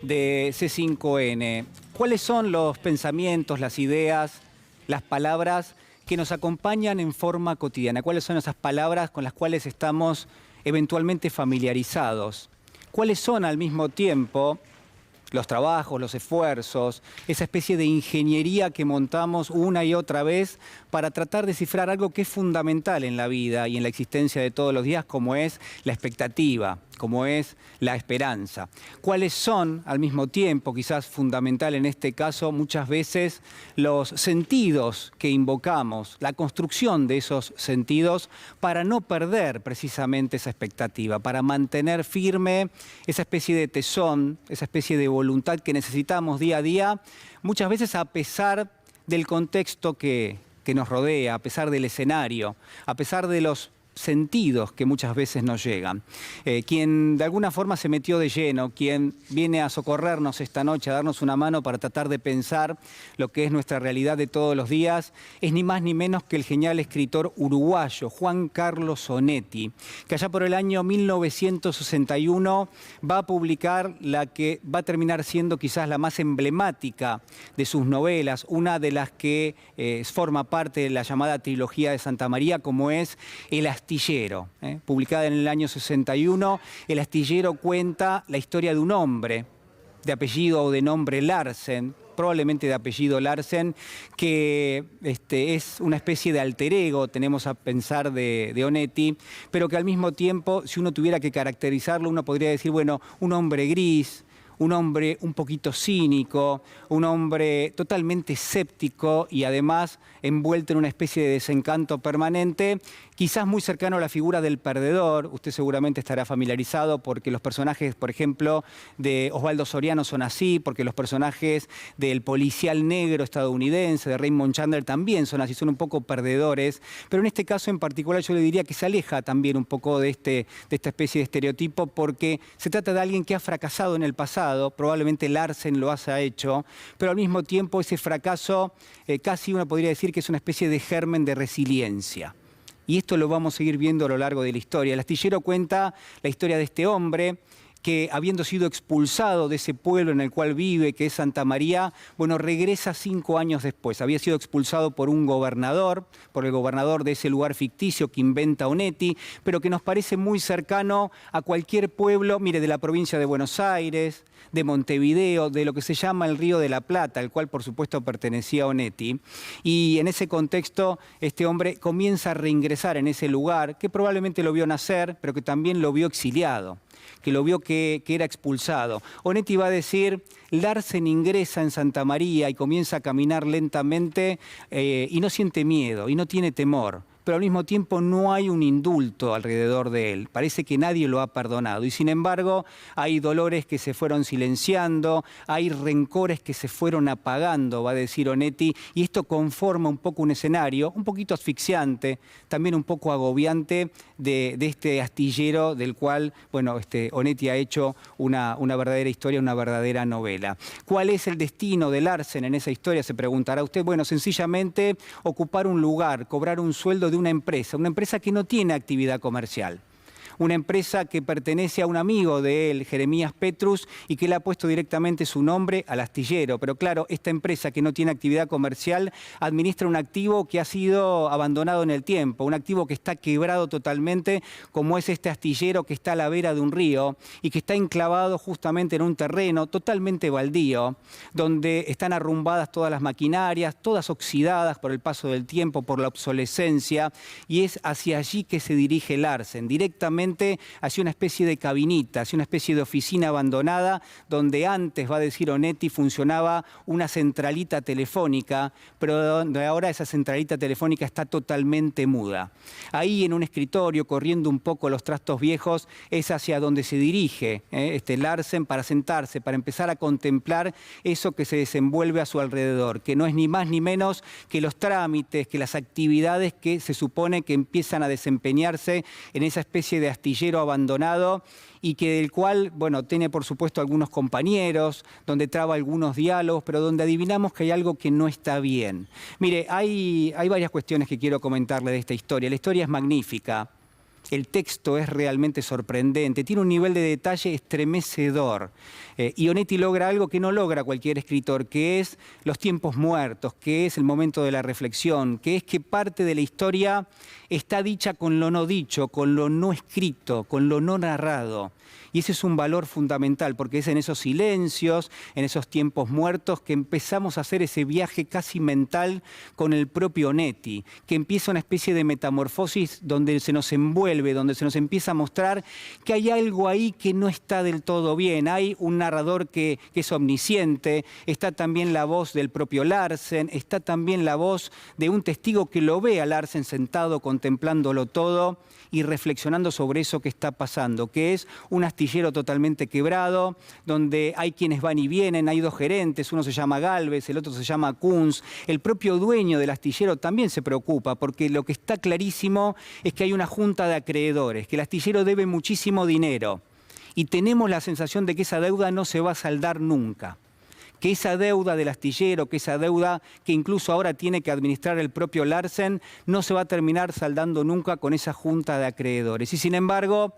de C5N. ¿Cuáles son los pensamientos, las ideas, las palabras que nos acompañan en forma cotidiana? ¿Cuáles son esas palabras con las cuales estamos eventualmente familiarizados? ¿Cuáles son al mismo tiempo los trabajos, los esfuerzos, esa especie de ingeniería que montamos una y otra vez para tratar de cifrar algo que es fundamental en la vida y en la existencia de todos los días, como es la expectativa, como es la esperanza? ¿Cuáles son, al mismo tiempo, quizás fundamental en este caso, muchas veces los sentidos que invocamos, la construcción de esos sentidos para no perder precisamente esa expectativa, para mantener firme esa especie de tesón, esa especie de voluntad que necesitamos día a día, muchas veces a pesar del contexto que nos rodea, a pesar del escenario, a pesar de los sentidos que muchas veces nos llegan? Quien de alguna forma se metió de lleno, quien viene a socorrernos esta noche, a darnos una mano para tratar de pensar lo que es nuestra realidad de todos los días, es ni más ni menos que el genial escritor uruguayo Juan Carlos Onetti, que allá por el año 1961 va a publicar la que va a terminar siendo quizás la más emblemática de sus novelas, una de las que forma parte de la llamada trilogía de Santa María, como es El Astillero, publicada en el año 61. El Astillero cuenta la historia de un hombre de apellido o de nombre Larsen, probablemente de apellido Larsen, que es una especie de alter ego, tenemos a pensar, de Onetti, pero que al mismo tiempo, si uno tuviera que caracterizarlo, uno podría decir, bueno, un hombre gris, un hombre un poquito cínico, un hombre totalmente escéptico y además envuelto en una especie de desencanto permanente, quizás muy cercano a la figura del perdedor. Usted seguramente estará familiarizado porque los personajes, por ejemplo, de Osvaldo Soriano son así, porque los personajes del policial negro estadounidense, de Raymond Chandler, también son así, son un poco perdedores, pero en este caso en particular yo le diría que se aleja también un poco de esta especie de estereotipo, porque se trata de alguien que ha fracasado en el pasado. Probablemente Larsen lo haya hecho, pero al mismo tiempo ese fracaso casi uno podría decir que es una especie de germen de resiliencia. Y esto lo vamos a seguir viendo a lo largo de la historia. El Astillero cuenta la historia de este hombre que, habiendo sido expulsado de ese pueblo en el cual vive, que es Santa María, bueno, regresa 5 años después. Había sido expulsado por un gobernador, por el gobernador de ese lugar ficticio que inventa Onetti, pero que nos parece muy cercano a cualquier pueblo, mire, de la provincia de Buenos Aires, de Montevideo, de lo que se llama el Río de la Plata, al cual por supuesto pertenecía Onetti. Y en ese contexto este hombre comienza a reingresar en ese lugar, que probablemente lo vio nacer, pero que también lo vio exiliado, que lo vio que era expulsado. Onetti va a decir, Larsen ingresa en Santa María y comienza a caminar lentamente y no siente miedo y no tiene temor, pero al mismo tiempo no hay un indulto alrededor de él. Parece que nadie lo ha perdonado y sin embargo hay dolores que se fueron silenciando, hay rencores que se fueron apagando, va a decir Onetti, y esto conforma un poco un escenario un poquito asfixiante, también un poco agobiante de este astillero del cual, bueno, Onetti ha hecho una verdadera historia, una verdadera novela. ¿Cuál es el destino de Larsen en esa historia? Se preguntará usted. Bueno, sencillamente ocupar un lugar, cobrar un sueldo de una empresa que no tiene actividad comercial. Una empresa que pertenece a un amigo de él, Jeremías Petrus, y que le ha puesto directamente su nombre al astillero. Pero claro, esta empresa que no tiene actividad comercial administra un activo que ha sido abandonado en el tiempo, un activo que está quebrado totalmente, como es este astillero que está a la vera de un río y que está enclavado justamente en un terreno totalmente baldío, donde están arrumbadas todas las maquinarias, todas oxidadas por el paso del tiempo, por la obsolescencia, y es hacia allí que se dirige Larsen, directamente hacia una especie de cabinita, hacia una especie de oficina abandonada, donde antes, va a decir Onetti, funcionaba una centralita telefónica, pero donde ahora esa centralita telefónica está totalmente muda. Ahí en un escritorio, corriendo un poco los trastos viejos, es hacia donde se dirige Larsen para sentarse, para empezar a contemplar eso que se desenvuelve a su alrededor, que no es ni más ni menos que los trámites, que las actividades que se supone que empiezan a desempeñarse en esa especie de astillero abandonado y que del cual, bueno, tiene por supuesto algunos compañeros, donde traba algunos diálogos, pero donde adivinamos que hay algo que no está bien. Mire, hay varias cuestiones que quiero comentarle de esta historia. La historia es magnífica. El texto es realmente sorprendente, tiene un nivel de detalle estremecedor. Y Onetti logra algo que no logra cualquier escritor, que es los tiempos muertos, que es el momento de la reflexión, que es que parte de la historia está dicha con lo no dicho, con lo no escrito, con lo no narrado. Y ese es un valor fundamental, porque es en esos silencios, en esos tiempos muertos, que empezamos a hacer ese viaje casi mental con el propio Onetti, que empieza una especie de metamorfosis donde se nos envuelve, donde se nos empieza a mostrar que hay algo ahí que no está del todo bien. Hay un narrador que es omnisciente, está también la voz del propio Larsen, está también la voz de un testigo que lo ve a Larsen sentado contemplándolo todo y reflexionando sobre eso que está pasando, que es un astillero totalmente quebrado, donde hay quienes van y vienen, hay dos gerentes, uno se llama Galvez, el otro se llama Kunz. El propio dueño del astillero también se preocupa, porque lo que está clarísimo es que hay una junta de acreedores, que el astillero debe muchísimo dinero, y tenemos la sensación de que esa deuda no se va a saldar nunca. Que esa deuda del astillero, que esa deuda que incluso ahora tiene que administrar el propio Larsen, no se va a terminar saldando nunca con esa junta de acreedores. Y sin embargo,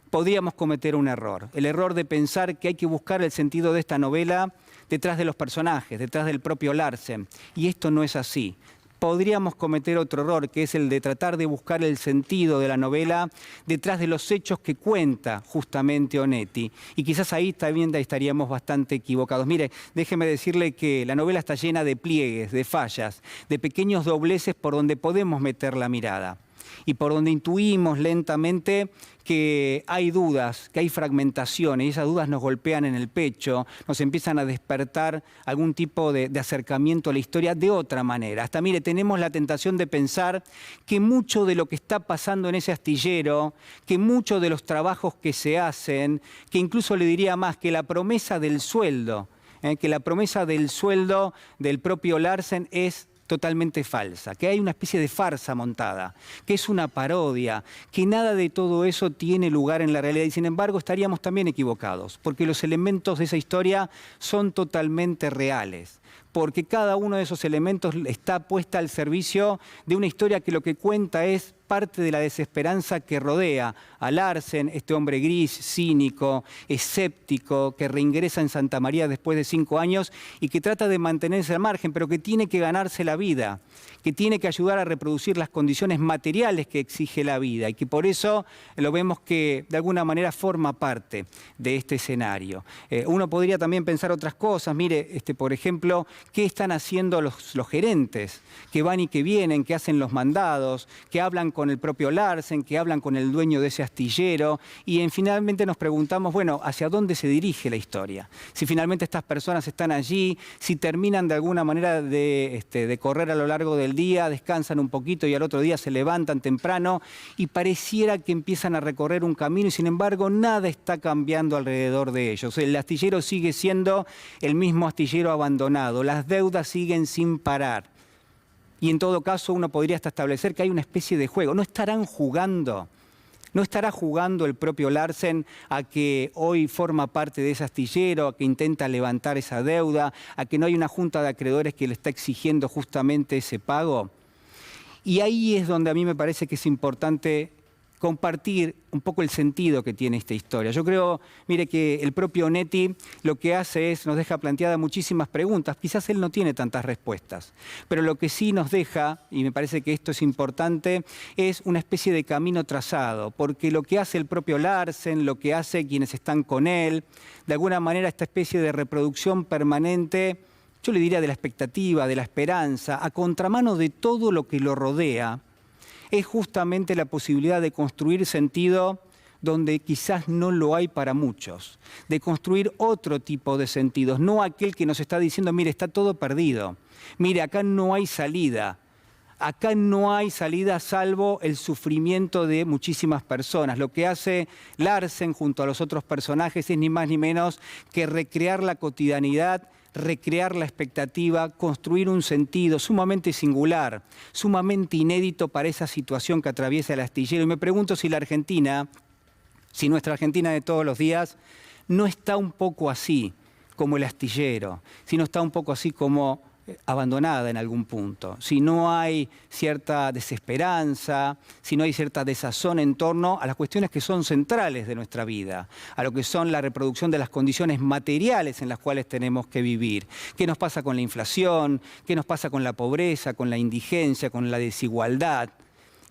podríamos cometer un error. El error de pensar que hay que buscar el sentido de esta novela detrás de los personajes, detrás del propio Larsen. Y esto no es así. Podríamos cometer otro error, que es el de tratar de buscar el sentido de la novela detrás de los hechos que cuenta justamente Onetti. Y quizás ahí también estaríamos bastante equivocados. Mire, déjeme decirle que la novela está llena de pliegues, de fallas, de pequeños dobleces por donde podemos meter la mirada. Y por donde intuimos lentamente que hay dudas, que hay fragmentaciones, y esas dudas nos golpean en el pecho, nos empiezan a despertar algún tipo de acercamiento a la historia de otra manera. Hasta, mire, tenemos la tentación de pensar que mucho de lo que está pasando en ese astillero, que muchos de los trabajos que se hacen, que incluso le diría más, que la promesa del sueldo, que la promesa del sueldo del propio Larsen es totalmente falsa, que hay una especie de farsa montada, que es una parodia, que nada de todo eso tiene lugar en la realidad. Y sin embargo estaríamos también equivocados, porque los elementos de esa historia son totalmente reales, porque cada uno de esos elementos está puesta al servicio de una historia que lo que cuenta es parte de la desesperanza que rodea a Larsen, este hombre gris, cínico, escéptico, que reingresa en Santa María después de 5 años y que trata de mantenerse al margen, pero que tiene que ganarse la vida, que tiene que ayudar a reproducir las condiciones materiales que exige la vida y que por eso lo vemos que de alguna manera forma parte de este escenario. Uno podría también pensar otras cosas. Mire, por ejemplo, ¿qué están haciendo los gerentes que van y que vienen, que hacen los mandados, que hablan con el propio Larsen, que hablan con el dueño de ese astillero? Y finalmente nos preguntamos, bueno, ¿hacia dónde se dirige la historia? Si finalmente estas personas están allí, si terminan de alguna manera de correr a lo largo del día, descansan un poquito y al otro día se levantan temprano y pareciera que empiezan a recorrer un camino y sin embargo nada está cambiando alrededor de ellos. El astillero sigue siendo el mismo astillero abandonado, las deudas siguen sin parar. Y en todo caso uno podría hasta establecer que hay una especie de juego. ¿No estarán jugando? ¿No estará jugando el propio Larsen a que hoy forma parte de ese astillero, a que intenta levantar esa deuda, a que no hay una junta de acreedores que le está exigiendo justamente ese pago? Y ahí es donde a mí me parece que es importante compartir un poco el sentido que tiene esta historia. Yo creo, mire, que el propio Onetti lo que hace es, nos deja planteadas muchísimas preguntas. Quizás él no tiene tantas respuestas, pero lo que sí nos deja, y me parece que esto es importante, es una especie de camino trazado, porque lo que hace el propio Larsen, lo que hace quienes están con él, de alguna manera esta especie de reproducción permanente, yo le diría de la expectativa, de la esperanza, a contramano de todo lo que lo rodea, es justamente la posibilidad de construir sentido donde quizás no lo hay para muchos, de construir otro tipo de sentidos, no aquel que nos está diciendo, mire, está todo perdido, mire, acá no hay salida salvo el sufrimiento de muchísimas personas. Lo que hace Larsen junto a los otros personajes es ni más ni menos que recrear la cotidianidad, recrear la expectativa, construir un sentido sumamente singular, sumamente inédito para esa situación que atraviesa el astillero. Y me pregunto si la Argentina, si nuestra Argentina de todos los días, no está un poco así como el astillero, si no está un poco así como abandonada en algún punto, si no hay cierta desesperanza, si no hay cierta desazón en torno a las cuestiones que son centrales de nuestra vida, a lo que son la reproducción de las condiciones materiales en las cuales tenemos que vivir. ¿Qué nos pasa con la inflación? ¿Qué nos pasa con la pobreza, con la indigencia, con la desigualdad?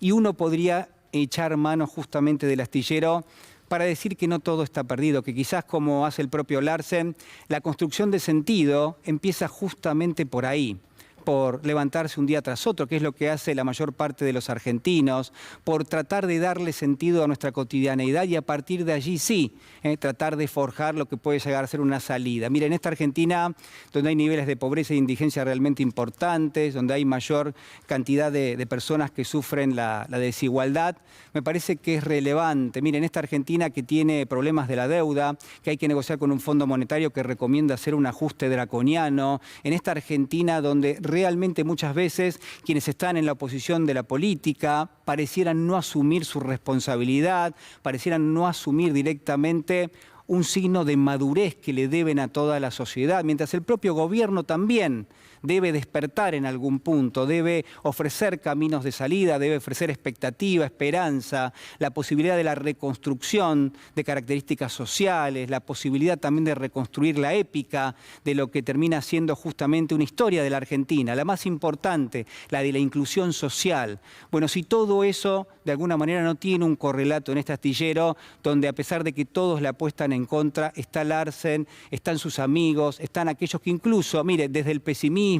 Y uno podría echar mano justamente del astillero para decir que no todo está perdido, que quizás, como hace el propio Larsen, la construcción de sentido empieza justamente por ahí, por levantarse un día tras otro, que es lo que hace la mayor parte de los argentinos, por tratar de darle sentido a nuestra cotidianeidad y a partir de allí sí, tratar de forjar lo que puede llegar a ser una salida. Mira, en esta Argentina, donde hay niveles de pobreza e indigencia realmente importantes, donde hay mayor cantidad de personas que sufren la desigualdad, me parece que es relevante. Mira, en esta Argentina que tiene problemas de la deuda, que hay que negociar con un Fondo Monetario que recomienda hacer un ajuste draconiano, en esta Argentina donde realmente muchas veces quienes están en la oposición de la política parecieran no asumir su responsabilidad, parecieran no asumir directamente un signo de madurez que le deben a toda la sociedad, mientras el propio gobierno también debe despertar en algún punto, debe ofrecer caminos de salida, debe ofrecer expectativa, esperanza, la posibilidad de la reconstrucción de características sociales, la posibilidad también de reconstruir la épica de lo que termina siendo justamente una historia de la Argentina, la más importante, la de la inclusión social. Bueno, si todo eso de alguna manera no tiene un correlato en este astillero, donde a pesar de que todos le apuestan en contra, está Larsen, están sus amigos, están aquellos que incluso, mire, desde el pesimismo,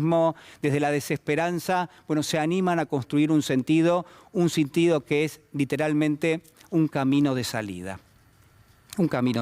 desde la desesperanza, bueno, se animan a construir un sentido que es literalmente un camino de salida. Un camino